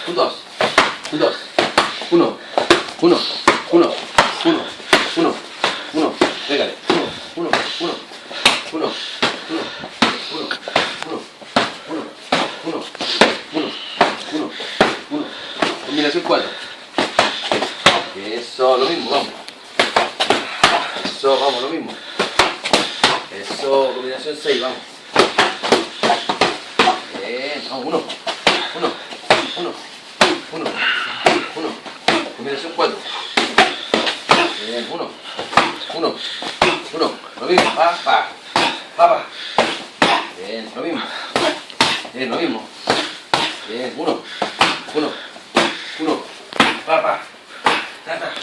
un, dos, un, dos, uno, uno, uno, uno, uno, uno, pégale, uno, uno, uno, uno, uno, uno, uno, uno, uno, uno, uno, uno, combinación 4. Eso, lo mismo, vamos. Eso, vamos, lo mismo. Eso, combinación 6, vamos. Bien, vamos, uno, uno, uno, uno, uno, combinación 4. Bien, uno, uno, uno, lo mismo, pa, pa, pa, pa. Bien, lo mismo. Bien, lo mismo. Bien, uno, uno, uno, pa, pa, ta, ta.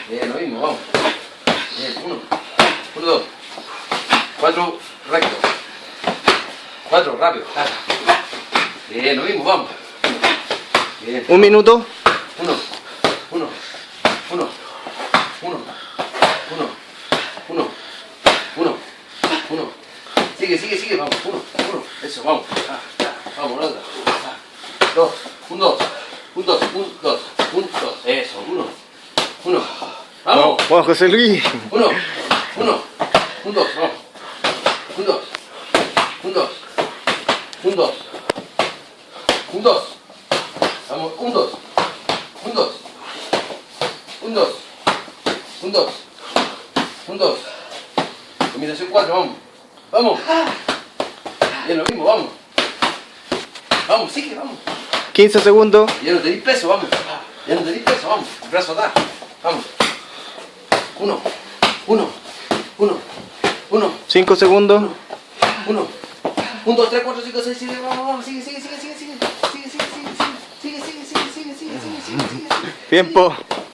Bien, lo mismo, vamos. Bien, uno, uno, dos, 4, recto. 4, rápido, ta, ta. Bien, lo mismo, vamos. Bien. 1 minuto. 1, 1, 1, 1, 1, 1, 1, 1. Sigue, sigue, sigue, vamos. 1, 1. Eso, vamos. Vamos, la otra. 2, 1, 2, 1, 2, 1, 2, 1, 2. Eso, 1, 1. Vamos. Vamos, José Luis. 1, 1, 1, 2, vamos. 1, 2, 1, 2, 1, 2, 1, 2. Vamos, 1, 2, 1, 2, 1, 2, 1, 2, 1, 2. Combinación 4, vamos. Vamos. Es lo mismo, vamos. Vamos, sigue, vamos. 15 segundos. Ya no tenéis peso, vamos. Ya no tenéis peso, vamos. Brazo atrás. Vamos. 1, 1, 1, 1, 5 segundos. 1, 1, 2, 3, 4, 5, 6, 7, vamos, vamos. Sigue, sigue, sigue, sigue, sigue. Sigue, sigue, sigue, sigue, sigue, sigue, sigue, sigue, sigue, sigue, sigue, sigue, sigue. Tiempo.